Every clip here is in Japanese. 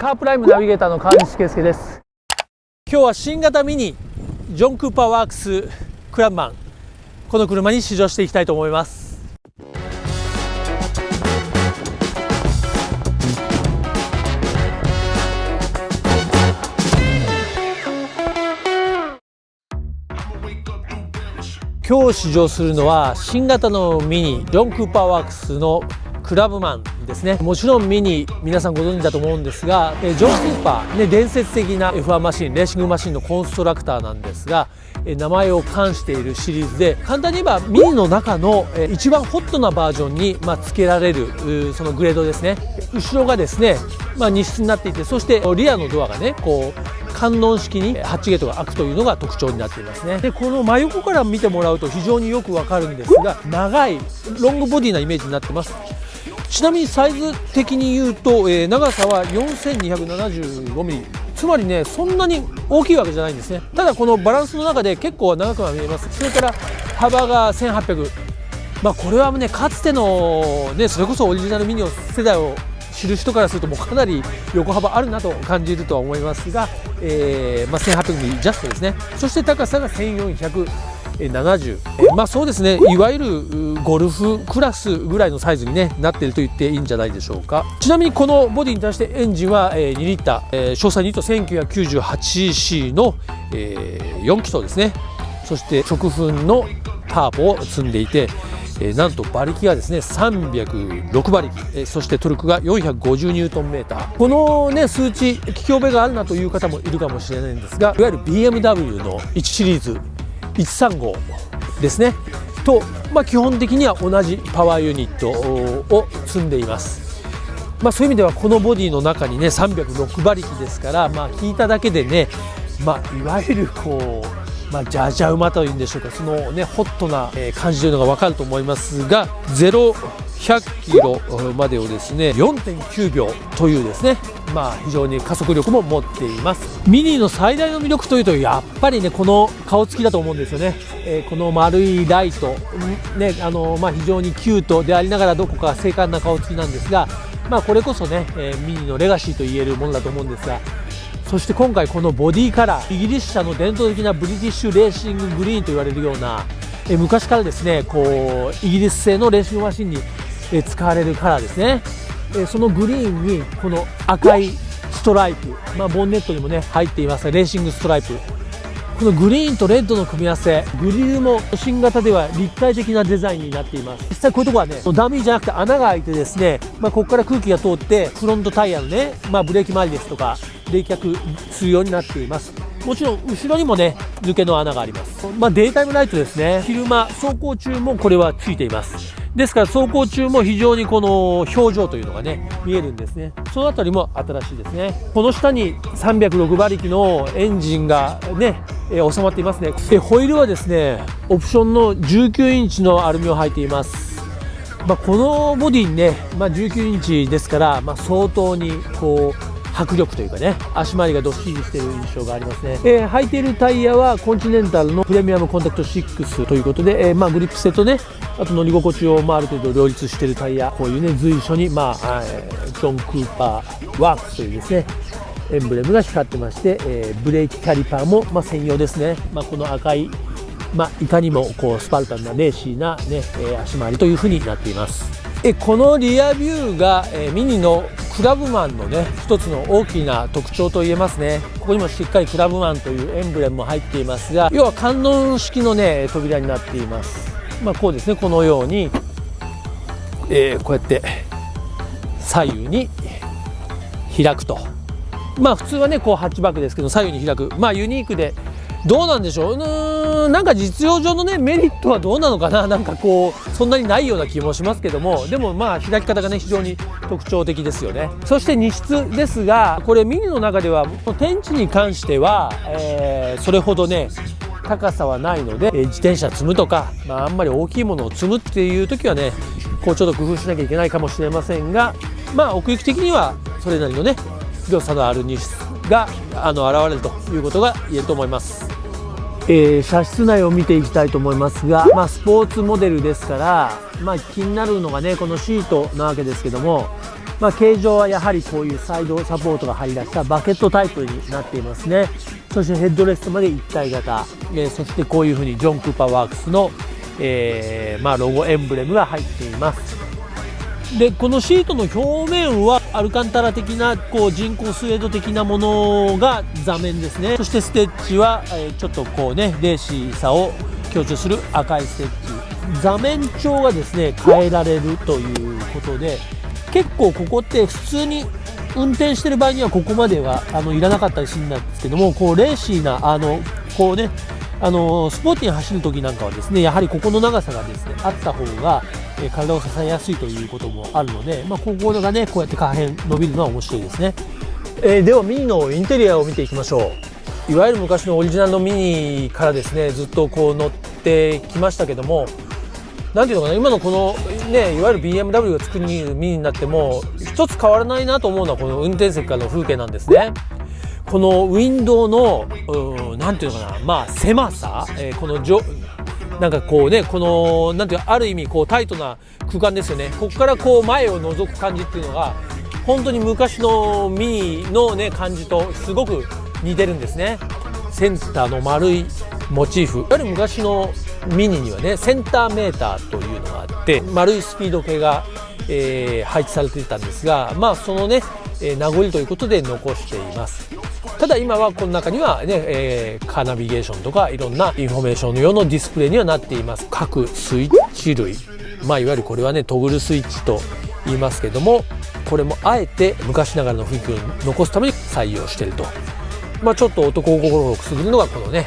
カープライムナビゲーターの川西圭介です。今日は新型ミニジョン・クーパーワークスクラブマン、この車に試乗していきたいと思います。今日試乗するのは新型のミニジョン・クーパーワークスのクラブマンですね。もちろんミニ皆さんご存知だと思うんですが、ジョン・クーパー、伝説的な F1 マシン、レーシングマシンのコンストラクターなんですが、名前を冠しているシリーズで、簡単に言えばミニの中の一番ホットなバージョンに付けられるそのグレードですね。後ろがですね、荷室になっていて、そしてリアのドアがねこう観音式にハッチゲートが開くというのが特徴になっていますね。でこの真横から見てもらうと非常によくわかるんですが、長いロングボディなイメージになってます。ちなみにサイズ的に言うと、長さは 4275mm、 つまりねそんなに大きいわけじゃないんですね。ただこのバランスの中で結構長くは見えます。それから幅が1800、これはねかつてのねそれこそオリジナルミニ世代を知る人からするともうかなり横幅あるなと感じるとは思いますが、1800mm ジャストですね。そして高さが1470、そうですね、いわゆるゴルフクラスぐらいのサイズに、なっていると言っていいんじゃないでしょうか。ちなみにこのボディに対してエンジンは2リッター、詳細に言うと 1998cc の4気筒ですね。そして直噴のターボを積んでいて、なんと馬力がですね306馬力、そしてトルクが450ニュートンメーター。この数値聞き覚えがあるなという方もいるかもしれないんですが、いわゆる BMW の1シリーズ135ですねと、基本的には同じパワーユニットを積んでいます。そういう意味ではこのボディの中にね306馬力ですから、聞いただけでね、いわゆるこうジャジャ馬というんでしょうか、そのホットな感じというのが分かると思いますが、0-100キロまでをですね 4.9 秒というですね、非常に加速力も持っています。ミニの最大の魅力というとやっぱりねこの顔つきだと思うんですよね。この丸いライト、非常にキュートでありながらどこか精悍な顔つきなんですが、これこそね、ミニのレガシーと言えるものだと思うんですが、そして今回このボディカラー、イギリス車の伝統的なブリティッシュレーシンググリーンと言われるような、昔からですねこうイギリス製のレーシングマシンに使われるカラーですね。そのグリーンにこの赤いストライプ、ボンネットにもね入っていますレーシングストライプ、このグリーンとレッドの組み合わせ、グリルも新型では立体的なデザインになっています。実際こういうところはねダミーじゃなくて穴が開いてですね、ここから空気が通ってフロントタイヤのね、ブレーキ周りですとか冷却するようになっています。もちろん後ろにもね抜けの穴があります。デイタイムライトですね。昼間走行中もこれはついています。ですから走行中も非常にこの表情というのがね見えるんですね。そのあたりも新しいですね。この下に306馬力のエンジンがね収まっていますね。ホイールはですねオプションの19インチのアルミを履いています。このボディにね、19インチですから、相当にこう迫力というかね足回りがどっしりしている印象がありますね。履いているタイヤはコンチネンタルのプレミアムコンタクト6ということで、グリップ性とねあと乗り心地をある程度両立しているタイヤ、こういうね随所にジョン・クーパーワークスというですねエンブレムが光ってまして、ブレーキキャリパーも専用ですね。この赤いいかにもこうスパルタンなレーシーな、足回りというふうになっています。このリアビューが、ミニのクラブマンのね一つの大きな特徴と言えますね。ここにもしっかりクラブマンというエンブレムも入っていますが、要は観音式のね扉になっています。こうですね、このように、こうやって左右に開くと。普通はねこうハッチバックですけど左右に開く、ユニークでどうなんでしょう。なんか実用上のねメリットはどうなのかな、なんかこうそんなにないような気もしますけども、でも開き方がね非常に特徴的ですよね。そして荷室ですが、これミニの中では天地に関しては、それほどね高さはないので、自転車積むとか、あんまり大きいものを積むっていう時はねこうちょっと工夫しなきゃいけないかもしれませんが、奥行き的にはそれなりのね広さのある荷室が現れるということが言えると思います。車室内を見ていきたいと思いますが、スポーツモデルですから、気になるのがねこのシートなわけですけども、形状はやはりこういうサイドサポートが入り出したバケットタイプになっていますね。そしてヘッドレストまで一体型、そしてこういうふうにジョン・クーパーワークスの、ロゴエンブレムが入っています。でこのシートの表面はアルカンタラ的なこう人工スウェード的なものが座面ですね。そしてステッチは、ちょっとこうねレーシーさを強調する赤いステッチ。座面長がですね変えられるということで、結構ここって普通に運転してる場合にはここまではいらなかったりするんですけども、こうレーシーなこうねスポーティーに走る時なんかはですねやはりここの長さがですねあった方が体を支えやすいということもあるので、ここがねこうやって下辺伸びるのは面白いですね。ではミニのインテリアを見ていきましょう。いわゆる昔のオリジナルのミニからですねずっとこう乗ってきましたけども、なんていうのかな、今のこのねいわゆる BMW が作るミニになっても一つ変わらないなと思うのはこの運転席からの風景なんですね。このウィンドウのなんていうのかな、狭さ、このなんかこうねこのなんていうある意味こうタイトな空間ですよね。ここからこう前を覗く感じっていうのが本当に昔のミニのね感じとすごく似てるんですね。センターの丸いモチーフ、いわゆる昔のミニにはねセンターメーターというのがあって丸いスピード計が、配置されていたんですが、そのね、名残ということで残しています。ただ今はこの中にはね、カーナビゲーションとかいろんなインフォメーション用のディスプレイにはなっています。各スイッチ類、いわゆるこれはねトグルスイッチと言いますけども、これもあえて昔ながらの雰囲気を残すために採用していると。ちょっと男心をくすぐるのがこのね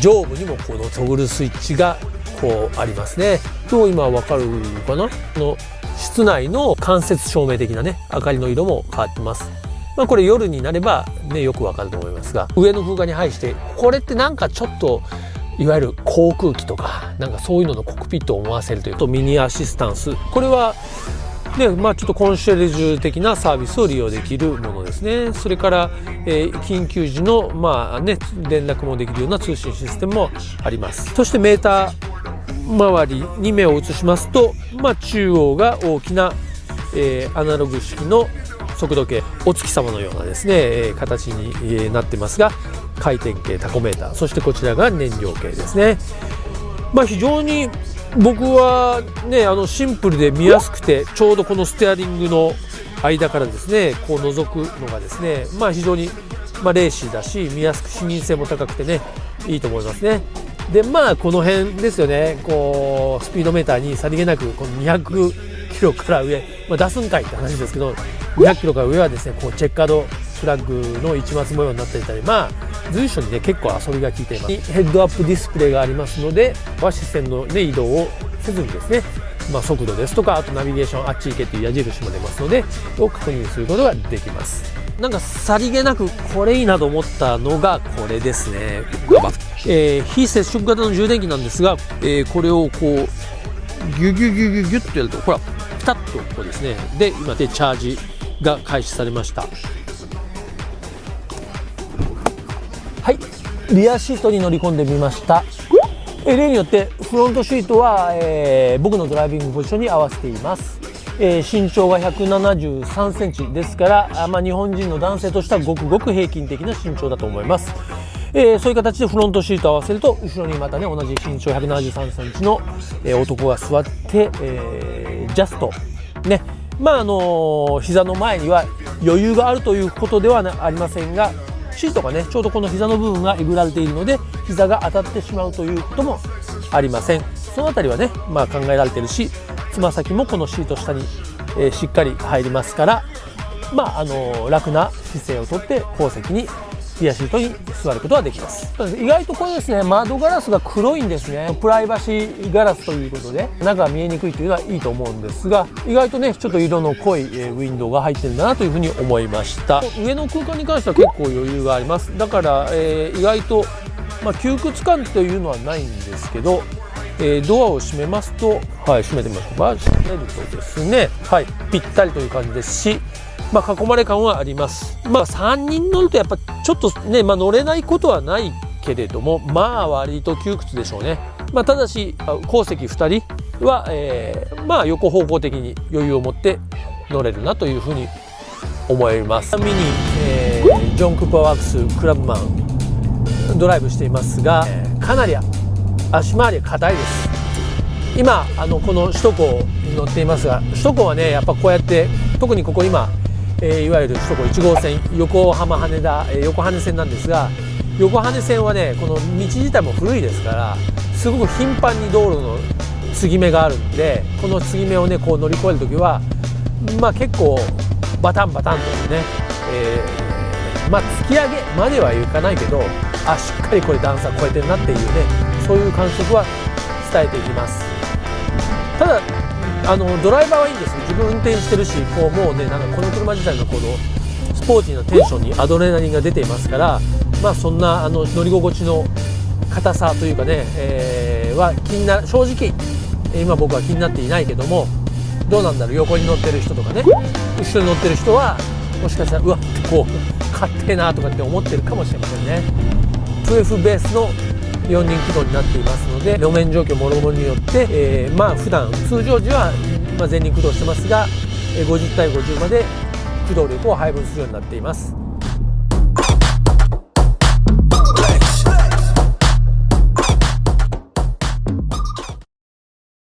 上部にもこのトグルスイッチがこうありますね。今わかるかな、この室内の間接照明的なね明かりの色も変わってます。これ夜になればねよくわかると思いますが、上の空間に配してこれってなんかちょっといわゆる航空機とかなんかそういうののコックピットを思わせるというとミニアシスタンス、これはねちょっとコンシェルジュ的なサービスを利用できるものですね。それから、緊急時の連絡もできるような通信システムもあります。そしてメーター周りに目を移しますと、中央が大きな、アナログ式の速度計、お月様のようなですね、形に、なってますが、回転計、タコメーター、そしてこちらが燃料計ですね。非常に僕はねシンプルで見やすくて、ちょうどこのステアリングの間からですねこう覗くのがですね非常にレーシーだし見やすく視認性も高くてねいいと思いますね。でこの辺ですよね、こうスピードメーターにさりげなくこの200キロから上、出すんかいって話ですけど200キロから上はですねこうチェッカードフラッグの市松模様になっていたり、随所にね結構遊びが効いています。ヘッドアップディスプレイがありますので視線の、移動をせずにですね、速度ですとかあとナビゲーションあっち行けという矢印も出ますのでを確認することができます。なんかさりげなくこれいいなと思ったのがこれですね。非接触型の充電器なんですが、これをこうギュギュギュギュギュッとやるとほらピタッとこうですね、で今でチャージが開始されました。はい、リアシートに乗り込んでみました。例によってフロントシートは、僕のドライビングポジションに合わせています。身長が173センチですから、日本人の男性としてはごくごく平均的な身長だと思います。そういう形でフロントシートを合わせると後ろにまたね同じ身長173センチの、男が座って、ジャストね膝の前には余裕があるということではありませんが、シートがねちょうどこの膝の部分がえぐられているので膝が当たってしまうということもありません。そのあたりはね考えられているし、つま先もこのシート下に、しっかり入りますから、楽な姿勢をとって後席にリアシートに座ることができます。意外とこれですね窓ガラスが黒いんですね。プライバシーガラスということで中が見えにくいというのはいいと思うんですが、意外とねちょっと色の濃いウィンドウが入ってるんだなというふうに思いました。上の空間に関しては結構余裕があります。だから、意外と、窮屈感というのはないんですけど、ドアを閉めますと、閉めてみますと閉めるとですね、ぴったりという感じですし、囲まれ感はあります。3人乗るとやっぱちょっとね、乗れないことはないけれども、割と窮屈でしょうね。ただし後席2人は、横方向的に余裕を持って乗れるなというふうに思います。ミニ、ジョン・クーパーワークスクラブマンドライブしていますが、かなり足回り硬いです。今この首都高に乗っていますが、首都高はねやっぱこうやって特にここ今、いわゆる首都高1号線横浜羽田、横羽線なんですが、横羽線はねこの道自体も古いですからすごく頻繁に道路の継ぎ目があるんで、この継ぎ目をねこう乗り越える時は結構バタンバタンとね、突き上げまではいかないけど、しっかりこれ段差超えてるなっていうね、そういう感触は伝えていきます。ただドライバーはいいんです。自分運転してるし、もうねなんかこの車自体のこのスポーティーなテンションにアドレナリンが出ていますから、そんな乗り心地の硬さというかね、は正直今僕は気になっていないけども、どうなんだろう、横に乗ってる人とかね後ろに乗ってる人はもしかしたらうわってこう勝手なとかって思ってるかもしれませんね。2F ベースの4輪駆動になっていますので、路面状況もろもろによって、普段通常時は前輪駆動してますが50対50まで駆動力を配分するようになっています。